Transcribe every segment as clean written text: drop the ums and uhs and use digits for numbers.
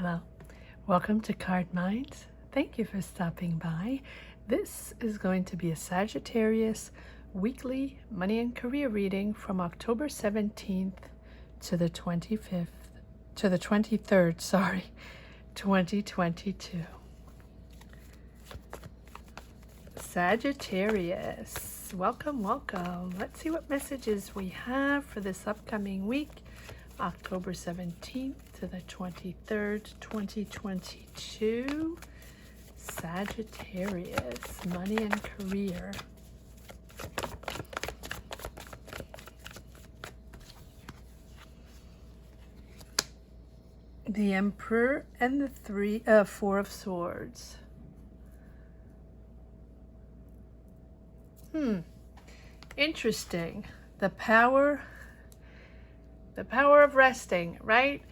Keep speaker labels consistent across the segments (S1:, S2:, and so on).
S1: Hello, welcome to Card Minds. Thank you for stopping by. This is going to be a Sagittarius weekly money and career reading from October 17th to the 23rd, 2022. Sagittarius, welcome. Let's see what messages we have for this upcoming week, October 17th to the 23rd, 2022. Sagittarius, money and career. The Emperor and the Four of Swords. Interesting. The power of resting, right?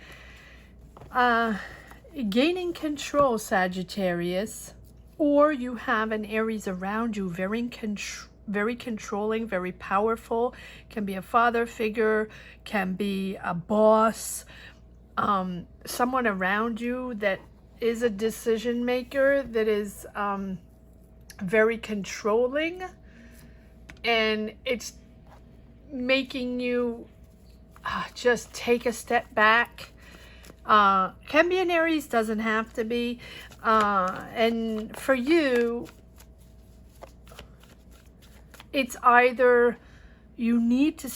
S1: Gaining control, Sagittarius, or you have an Aries around you, very controlling, very powerful. Can be a father figure, can be a boss, someone around you that is a decision maker, that is very controlling, and it's making you just take a step back. Can be an Aries, doesn't have to be. And for you, it's either you need to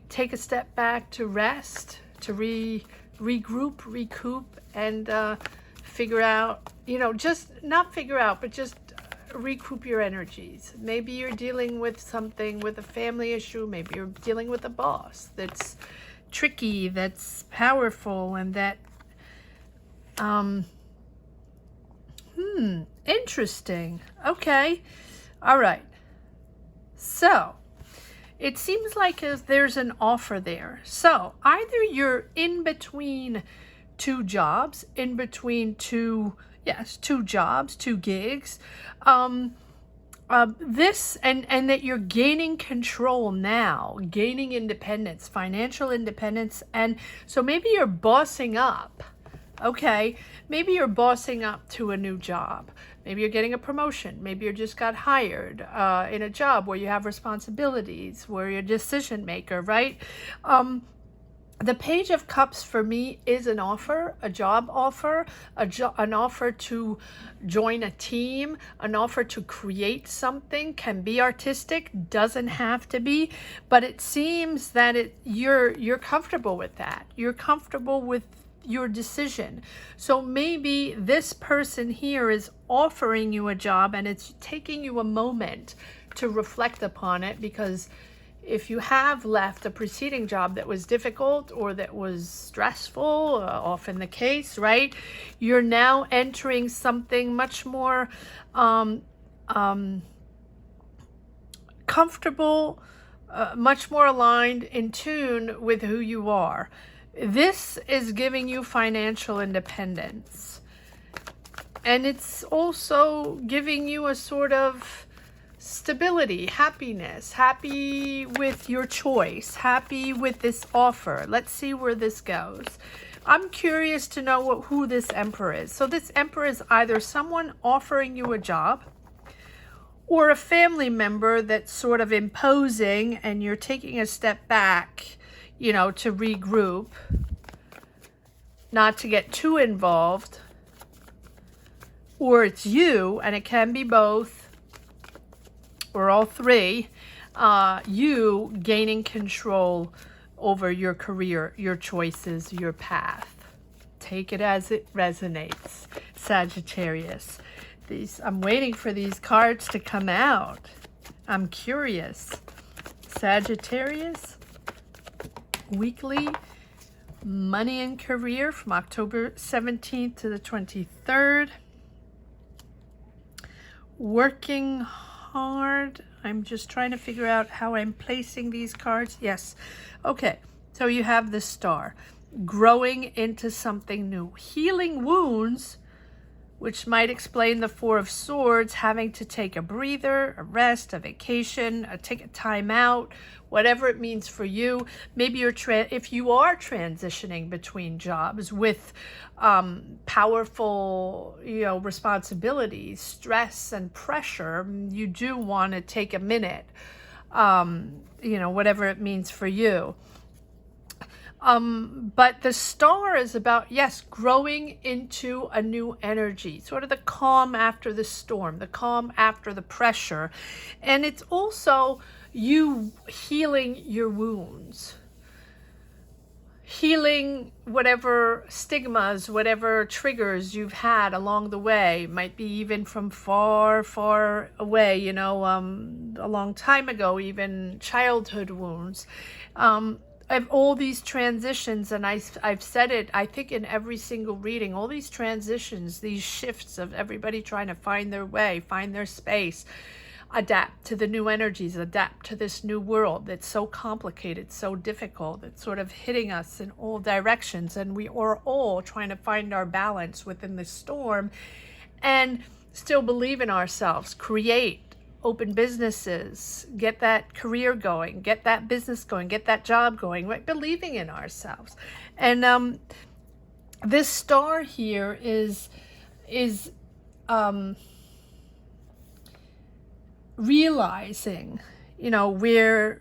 S1: take a step back to rest, to regroup, recoup, and figure out, just not figure out, but just recoup your energies. Maybe you're dealing with something, with a family issue. Maybe you're dealing with a boss that's tricky, that's powerful, and that interesting. Okay. All right. So it seems like there's an offer there. So either you're in between two jobs, two jobs, two gigs, this and that you're gaining control now, gaining independence, financial independence. And so maybe you're bossing up. Okay, maybe you're bossing up to a new job. Maybe you're getting a promotion. Maybe you just got hired in a job where you have responsibilities, where you're a decision maker, right? The Page of Cups for me is an offer, a job offer, an offer to join a team, an offer to create something. Can be artistic, doesn't have to be, but it seems that you're comfortable with that. You're comfortable with your decision. So maybe this person here is offering you a job and it's taking you a moment to reflect upon it, because if you have left a preceding job that was difficult or that was stressful, often the case, right? You're now entering something much more comfortable, much more aligned, in tune with who you are. This is giving you financial independence. And it's also giving you a sort of stability, happiness, happy with your choice, happy with this offer. Let's see where this goes. I'm curious to know who this Emperor is. So this Emperor is either someone offering you a job or a family member that's sort of imposing and you're taking a step back, to regroup, not to get too involved. Or it's you, and it can be both, or all three, you gaining control over your career, your choices, your path. Take it as it resonates, Sagittarius. I'm waiting for these cards to come out. I'm curious. Sagittarius, weekly money and career from October 17th to the 23rd. Working hard. I'm just trying to figure out how I'm placing these cards. Yes. Okay. So you have the Star. Growing into something new. Healing wounds which might explain the Four of Swords, having to take a breather, a rest, a vacation, take a time out, whatever it means for you. Maybe if you are transitioning between jobs with powerful, responsibilities, stress and pressure, you do want to take a minute, whatever it means for you. But the star is about, yes, growing into a new energy, sort of the calm after the storm, the calm after the pressure. And it's also you healing your wounds, healing whatever stigmas, whatever triggers you've had along the way. Might be even from far, far away, a long time ago, even childhood wounds. Of all these transitions, and I've said it, I think, in every single reading, all these transitions, these shifts of everybody trying to find their way, find their space, adapt to the new energies, adapt to this new world that's so complicated, so difficult, it's sort of hitting us in all directions, and we are all trying to find our balance within the storm and still believe in ourselves, create, open businesses, get that career going, get that business going, get that job going, right? Believing in ourselves. And this star here is realizing, where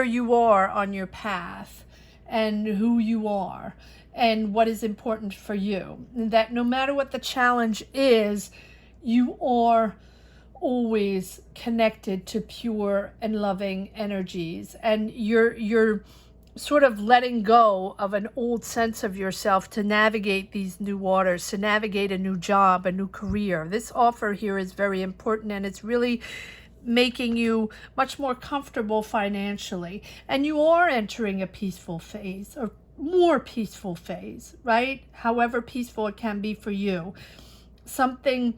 S1: you are on your path and who you are and what is important for you. And that no matter what the challenge is, you are always connected to pure and loving energies, and you're sort of letting go of an old sense of yourself to navigate these new waters, to navigate a new job, a new career. This offer here is very important, and it's really making you much more comfortable financially, and you are entering a peaceful phase, or more peaceful phase, right? However peaceful it can be for you. Something,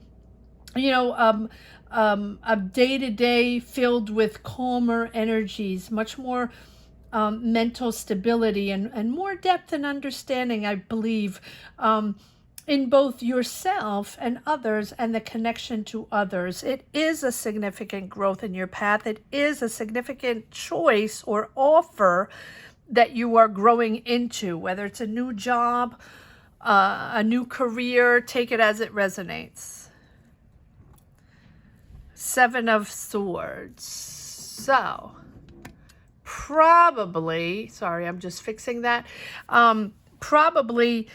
S1: a day-to-day filled with calmer energies, much more mental stability and more depth and understanding, I believe, in both yourself and others and the connection to others. It is a significant growth in your path. It is a significant choice or offer that you are growing into, whether it's a new job, a new career. Take it as it resonates. Seven of Swords. So, probably, sorry, I'm just fixing that. Probably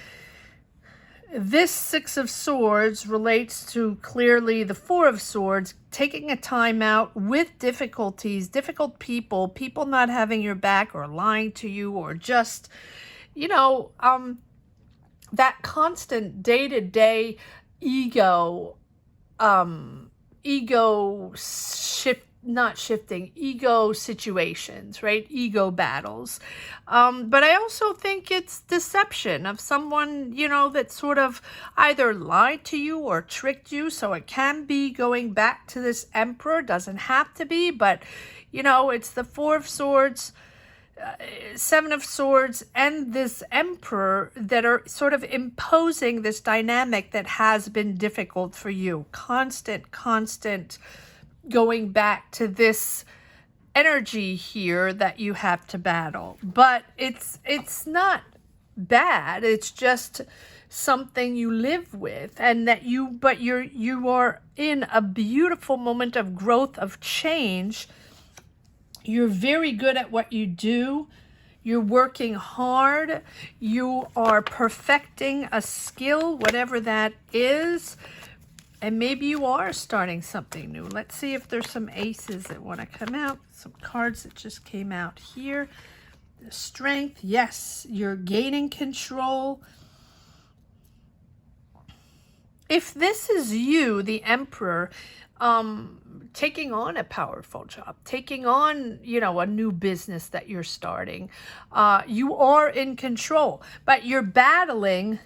S1: this Six of Swords relates to clearly the Four of Swords, taking a time out with difficulties, difficult people, people not having your back or lying to you, or just, that constant day-to-day ego ego situations, right? Ego battles. But I also think it's deception of someone, that sort of either lied to you or tricked you. So it can be going back to this Emperor, doesn't have to be, but it's the Four of Swords, Seven of Swords, and this Emperor that are sort of imposing this dynamic that has been difficult for you. Constant going back to this energy here that you have to battle. But it's not bad. It's just something you live with, and that you are in a beautiful moment of growth, of change. You're very good at what you do. You're working hard. You are perfecting a skill, whatever that is. And maybe you are starting something new. Let's see if there's some aces that want to come out. Some cards that just came out here. The Strength. Yes, you're gaining control. If this is you, the Emperor, taking on a powerful job, taking on, a new business that you're starting, you are in control, but you're battling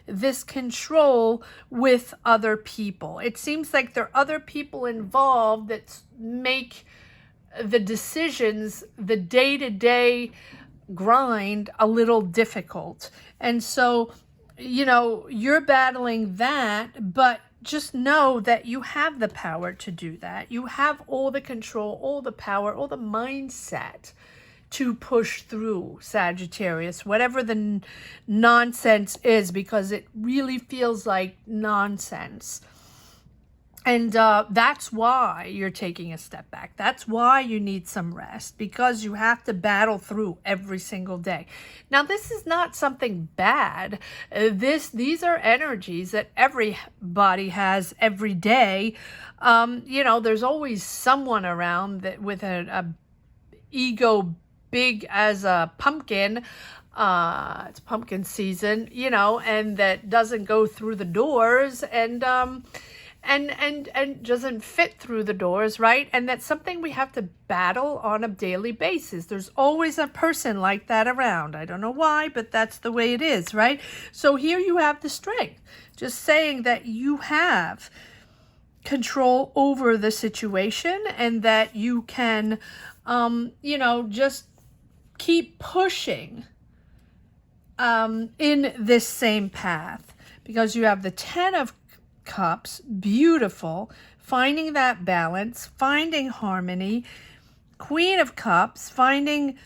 S1: this control with other people. It seems like there are other people involved that make the decisions, the day-to-day grind, a little difficult. And so you know, you're battling that, but just know that you have the power to do that. You have all the control, all the power, all the mindset to push through, Sagittarius, whatever the nonsense is, because it really feels like nonsense. And that's why you're taking a step back. That's why you need some rest, because you have to battle through every single day. Now, this is not something bad. These are energies that everybody has every day. You know, there's always someone around that with a ego big as a pumpkin. It's pumpkin season, you know, and that doesn't go through the doors and doesn't fit through the doors, right? And that's something we have to battle on a daily basis. There's always a person like that around. I don't know why, but that's the way it is, right? So here you have the strength, just saying that you have control over the situation and that you can, you know, just keep pushing in this same path, because you have the 10 of Cups, beautiful, finding that balance, finding harmony. Queen of Cups, finding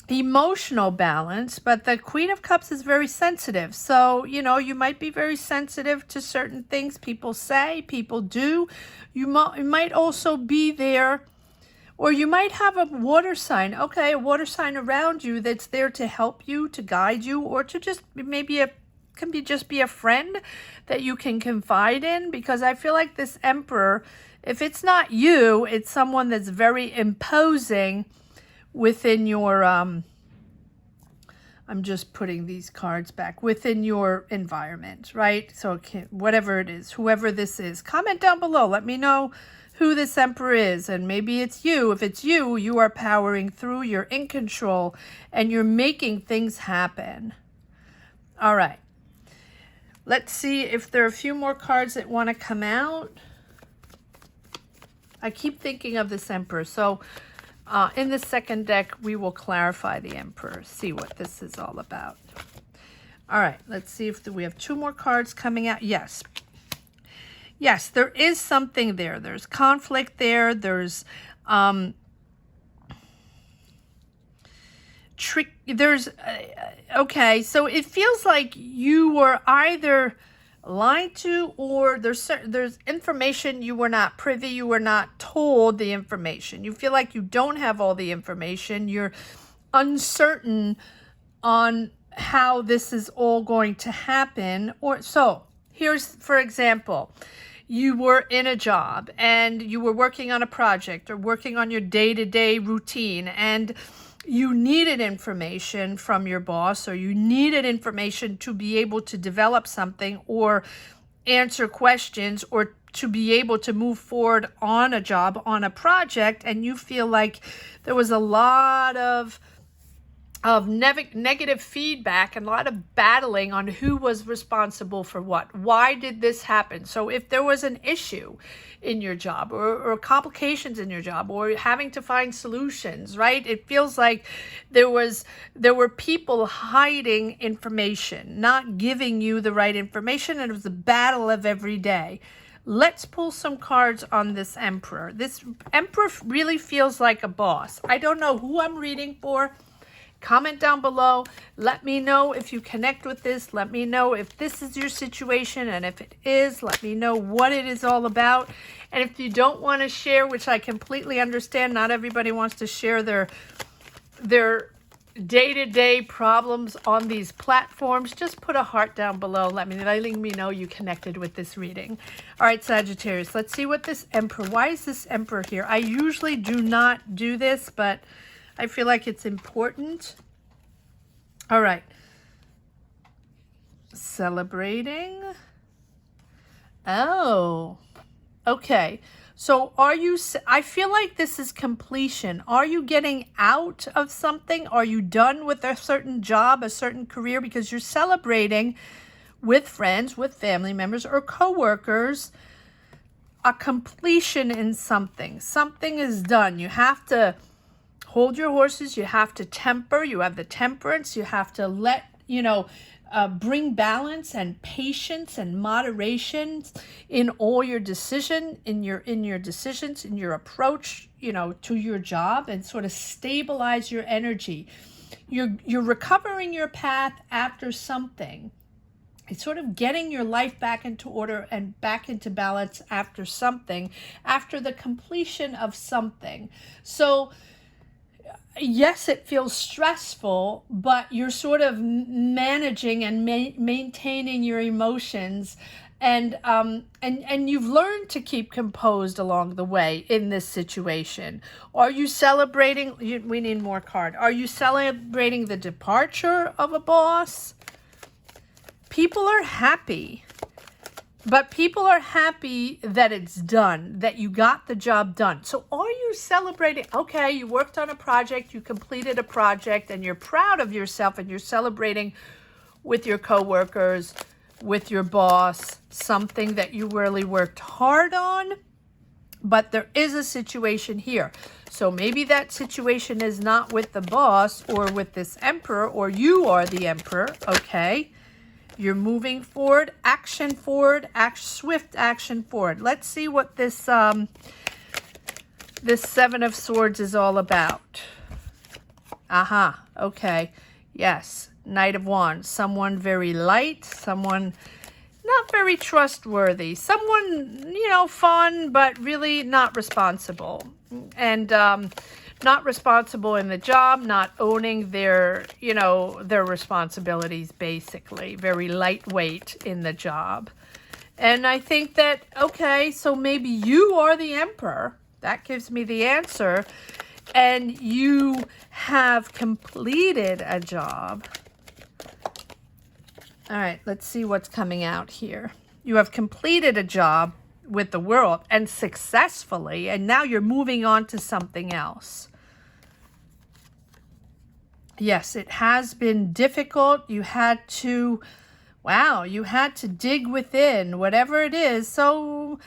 S1: emotional balance, but the Queen of Cups is very sensitive. So, you know, you might be very sensitive to certain things people say, people do. You might also be there, or you might have a water sign, okay, a water sign around you that's there to help you, to guide you, or to just maybe just be a friend that you can confide in, because I feel like this Emperor, if it's not you, it's someone that's very imposing within your, I'm just putting these cards back, within your environment, right? So whatever it is, whoever this is, comment down below. Let me know who this Emperor is, and maybe it's you. If it's you, you are powering through, you're in control, and you're making things happen. All right. Let's see if there are a few more cards that want to come out. I keep thinking of this Emperor. So in the second deck, we will clarify the Emperor, see what this is all about. All right, let's see if we have 2 more cards coming out. Yes. Yes, there is something there. There's conflict there. There's okay, so it feels like you were either lied to, or there's information you were not privy, you were not told the information. You feel like you don't have all the information. You're uncertain on how this is all going to happen. Or so here's, for example, you were in a job and you were working on a project or working on your day-to-day routine, and you needed information from your boss, or you needed information to be able to develop something or answer questions, or to be able to move forward on a job, on a project, and you feel like there was a lot of negative feedback and a lot of battling on who was responsible for what. Why did this happen? So if there was an issue in your job, or complications in your job, or having to find solutions, right? It feels like there were people hiding information, not giving you the right information, and it was a battle of every day. Let's pull some cards on this Emperor. This Emperor really feels like a boss. I don't know who I'm reading for. Comment down below. Let me know if you connect with this. Let me know if this is your situation, and if it is, let me know what it is all about. And if you don't want to share, which I completely understand, not everybody wants to share their day-to-day problems on these platforms, just put a heart down below, letting me know you connected with this reading. All right, Sagittarius, let's see what this Emperor, why is this Emperor here? I usually do not do this, but I feel like it's important. All right. Celebrating. Oh, okay. So I feel like this is completion. Are you getting out of something? Are you done with a certain job, a certain career? Because you're celebrating with friends, with family members, or coworkers, a completion in something. Something is done. You have to hold your horses, you have to temper, you have the temperance, you have to let bring balance and patience and moderation in all your decisions, in your approach, to your job, and sort of stabilize your energy. You're recovering your path after something. It's sort of getting your life back into order and back into balance after something, after the completion of something. So yes, it feels stressful, but you're sort of managing and maintaining your emotions, and you've learned to keep composed along the way in this situation. Are you celebrating? We need more card. Are you celebrating the departure of a boss? People are happy. But people are happy that it's done, that you got the job done. So are you celebrating? Okay, you worked on a project, you completed a project, and you're proud of yourself, and you're celebrating with your coworkers, with your boss, something that you really worked hard on. But there is a situation here. So maybe that situation is not with the boss or with this emperor, or you are the emperor, okay? You're moving forward, swift action forward. Let's see what this this Seven of Swords is all about. Okay. Yes, Knight of Wands. Someone very light, someone not very trustworthy, someone, fun, but really not responsible. And not responsible in the job, not owning their responsibilities, basically. Very lightweight in the job. And I think that, okay, so maybe you are the emperor. That gives me the answer. And you have completed a job. All right, let's see what's coming out here. You have completed a job with the world, and successfully, and now you're moving on to something else. Yes, it has been difficult. You had to dig within, whatever it is. So,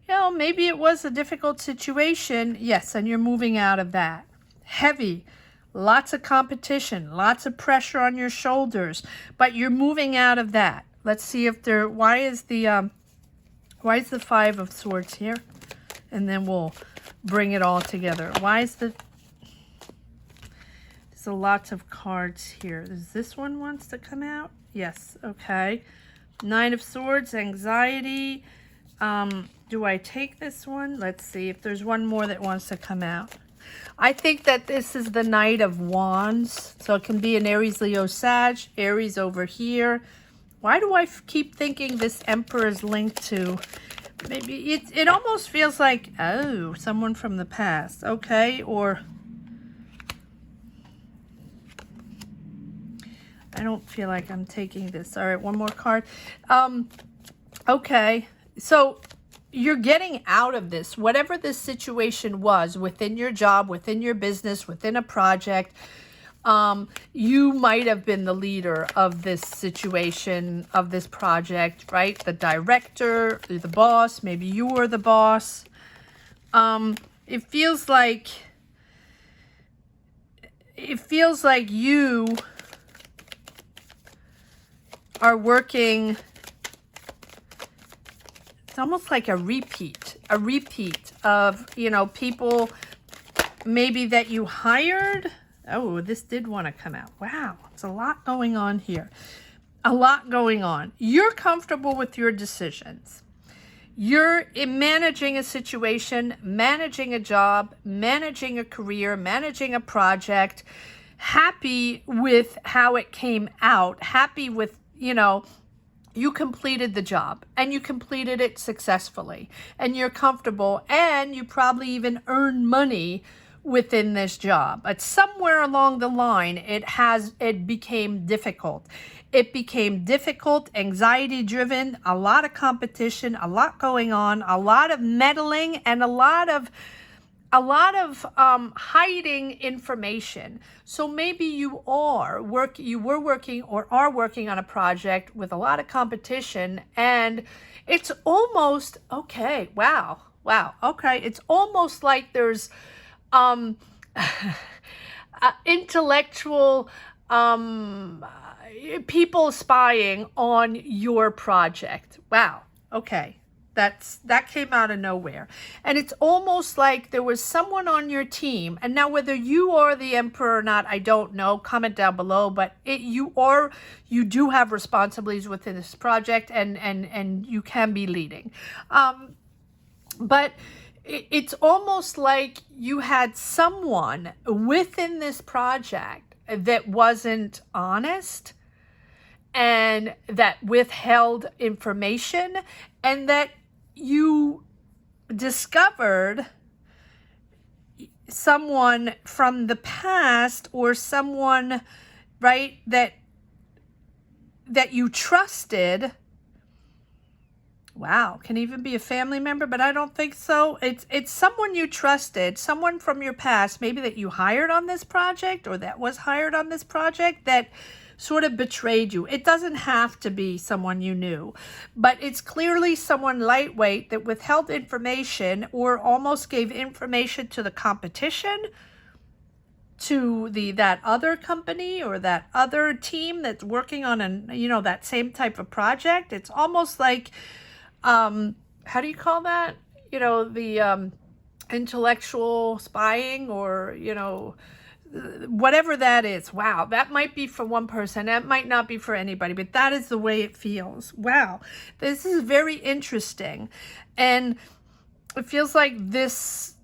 S1: maybe it was a difficult situation. Yes, and you're moving out of that. Heavy, lots of competition, lots of pressure on your shoulders, but you're moving out of that. Let's see if why is the Five of Swords here? And then we'll bring it all together. There's a lot of cards here. Does this one wants to come out? Yes, okay. Nine of Swords, anxiety. Do I take this one? Let's see if there's one more that wants to come out. I think that this is the Knight of Wands. So it can be an Aries, Leo, Sag. Aries over here. Why do I keep thinking this Emperor is linked to? Maybe it almost feels like, oh, someone from the past. Okay, or I don't feel like I'm taking this. All right, one more card. Okay, so you're getting out of this. Whatever this situation was within your job, within your business, within a project, you might have been the leader of this situation, of this project, right? The director, the boss, maybe you were the boss. It feels like you are working. It's almost like a repeat of, people maybe that you hired. Oh, this did want to come out. Wow, it's a lot going on here. A lot going on. You're comfortable with your decisions. You're managing a situation, managing a job, managing a career, managing a project, happy with how it came out, happy with, you completed the job and you completed it successfully and you're comfortable and you probably even earn money within this job. But somewhere along the line, it became difficult. It became difficult, anxiety driven, a lot of competition, a lot going on, a lot of meddling, and a lot of hiding information. So maybe you were working or are working on a project with a lot of competition, and it's almost okay. Wow. Okay, it's almost like there's intellectual people spying on your project. Wow. Okay. That came out of nowhere. And it's almost like there was someone on your team. And now whether you are the emperor or not, I don't know. Comment down below. But you do have responsibilities within this project, and you can be leading. But it's almost like you had someone within this project that wasn't honest and that withheld information, and that you discovered someone from the past, or someone, right, that you trusted. Wow, can even be a family member, but I don't think so. It's someone you trusted, someone from your past, maybe that you hired on this project, or that was hired on this project, that sort of betrayed you. It doesn't have to be someone you knew, but it's clearly someone lightweight that withheld information, or almost gave information to the competition, to that other company or that other team that's working on that same type of project. It's almost like, how do you call that? The intellectual spying, or whatever that is. Wow, that might be for one person, that might not be for anybody, but that is the way it feels. Wow, this is very interesting. And it feels like this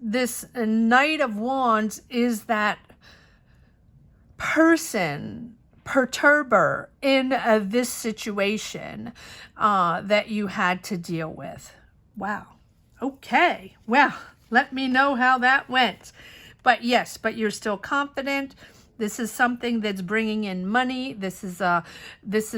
S1: Knight of Wands is that person, perturber in this situation that you had to deal with. Wow. Okay, well, let me know how that went. But yes, but you're still confident. This is something that's bringing in money. This is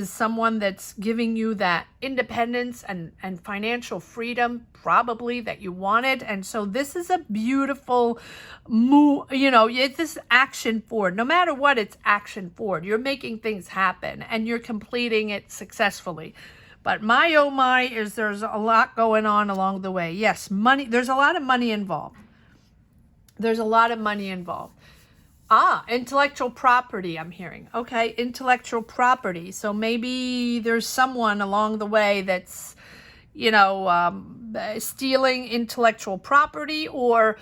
S1: someone that's giving you that independence and financial freedom, probably, that you wanted. And so this is a beautiful move. This is action forward. No matter what, it's action forward. You're making things happen, and you're completing it successfully. But my, oh my, there's a lot going on along the way. Yes, money. There's a lot of money involved. There's a lot of money involved. Intellectual property, I'm hearing. Okay, intellectual property. So maybe there's someone along the way that's, stealing intellectual property, or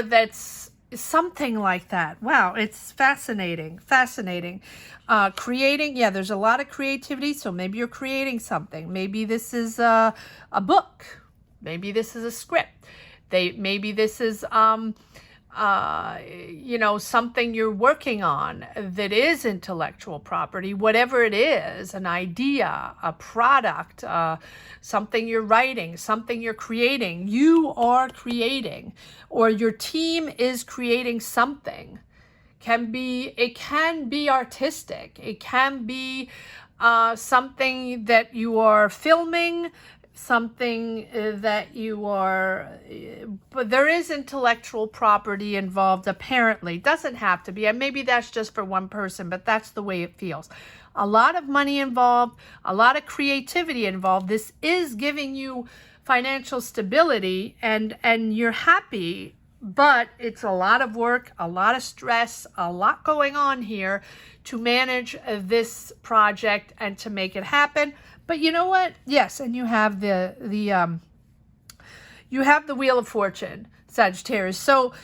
S1: that's something like that. Wow, it's fascinating. Creating, yeah, there's a lot of creativity. So maybe you're creating something. Maybe this is a book. Maybe this is a script. Maybe this is something you're working on that is intellectual property, whatever it is, an idea, a product, something you're writing, something you're creating. You are creating, or your team is creating something. It can be artistic. It can be something that you are filming, something that you are, but there is intellectual property involved, apparently. Doesn't have to be, and maybe that's just for one person, but that's the way it feels. A lot of money involved, a lot of creativity involved. This is giving you financial stability, and you're happy, but it's a lot of work, a lot of stress, a lot going on here to manage this project and to make it happen. But you know what? Yes, and you have the Wheel of Fortune, Sagittarius. So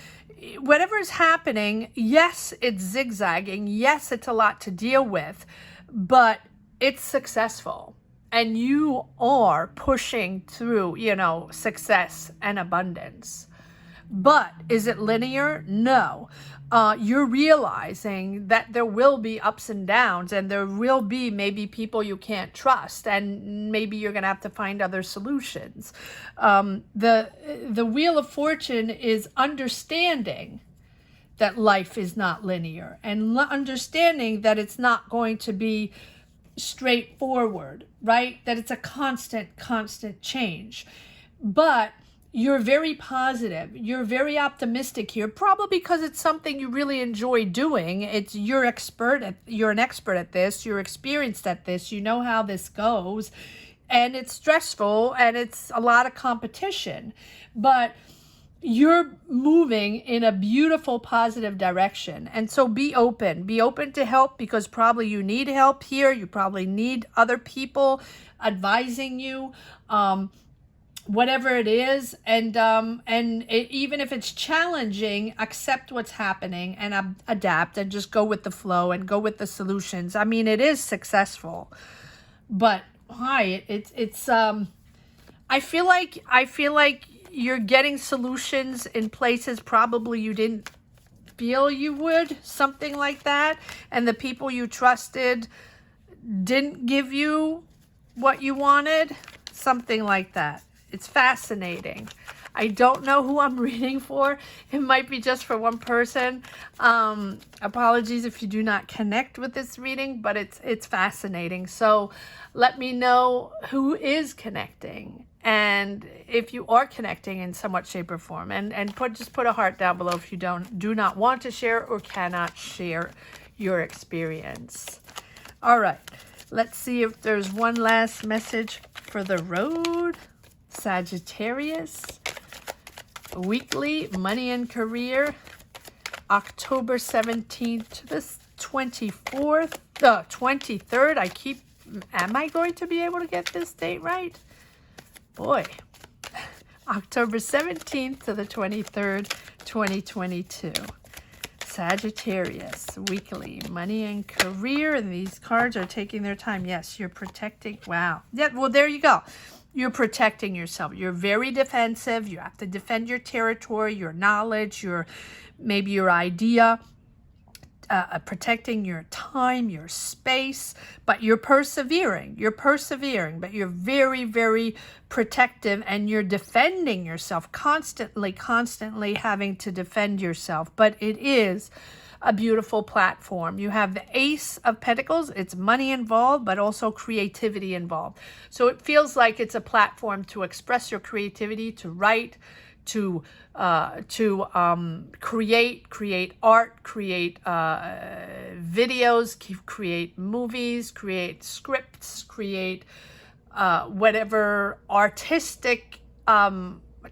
S1: whatever is happening, yes, it's zigzagging. Yes, it's a lot to deal with, but it's successful. And you are pushing through, success and abundance. But is it linear? No. You're realizing that there will be ups and downs, and there will be maybe people you can't trust, and maybe you're going to have to find other solutions. The Wheel of Fortune is understanding that life is not linear, and understanding that it's not going to be straightforward, right? That it's a constant change. But you're very positive. You're very optimistic here, probably because it's something you really enjoy doing. You're an expert at this. You're experienced at this. You know how this goes, and it's stressful, and it's a lot of competition. But you're moving in a beautiful, positive direction. And so be open to help, because probably you need help here. You probably need other people advising you, whatever it is. And even if it's challenging, accept what's happening and adapt and just go with the flow and go with the solutions. I mean, it is successful, but why? It's I feel like you're getting solutions in places probably you didn't feel you would, something like that. And the people you trusted didn't give you what you wanted, something like that. It's fascinating. I don't know who I'm reading for. It might be just for one person. Apologies if you do not connect with this reading, but it's fascinating. So let me know who is connecting, and if you are connecting in somewhat shape or form, and just put a heart down below if you do not want to share or cannot share your experience. All right, let's see if there's one last message for the road. Sagittarius, weekly money and career, October 17th to the 24th, 23rd. Am I going to be able to get this date right? Boy, October 17th to the 23rd, 2022. Sagittarius, weekly money and career. And these cards are taking their time. Yes, you're protecting. Wow. Yeah, well, there you go. You're protecting yourself. You're very defensive. You have to defend your territory, your knowledge, maybe your idea, protecting your time, your space, but you're persevering. You're persevering, but you're very, very protective, and you're defending yourself constantly having to defend yourself. But it is a beautiful platform. You have the Ace of Pentacles. It's money involved, but also creativity involved. So it feels like it's a platform to express your creativity, to write, to create art, create videos, create movies, create scripts, create whatever artistic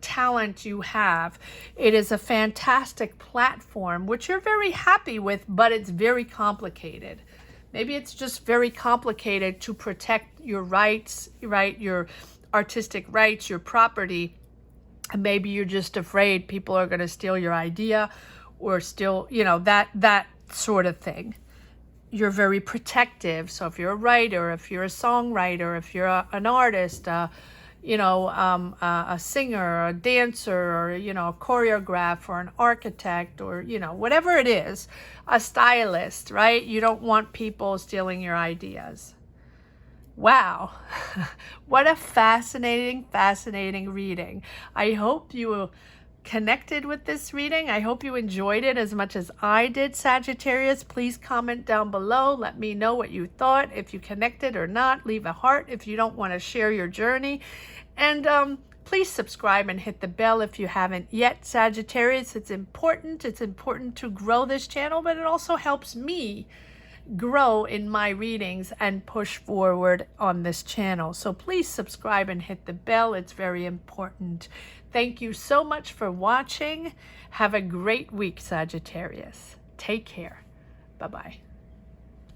S1: talent you have. It is a fantastic platform, which you're very happy with, but it's very complicated. Maybe it's just very complicated to protect your rights, right? Your artistic rights, your property. And maybe you're just afraid people are going to steal your idea, or steal, that sort of thing. You're very protective. So if you're a writer, if you're a songwriter, if you're an artist, a singer, or a dancer, or, a choreographer, or an architect, or, whatever it is, a stylist, right? You don't want people stealing your ideas. Wow. What a fascinating reading. I hope you connected with this reading. I hope you enjoyed it as much as I did, Sagittarius. Please comment down below. Let me know what you thought. If you connected or not, leave a heart if you don't want to share your journey. And please subscribe and hit the bell if you haven't yet, Sagittarius. It's important. It's important to grow this channel, but it also helps me grow in my readings and push forward on this channel. So please subscribe and hit the bell. It's very important. Thank you so much for watching. Have a great week, Sagittarius. Take care. Bye-bye.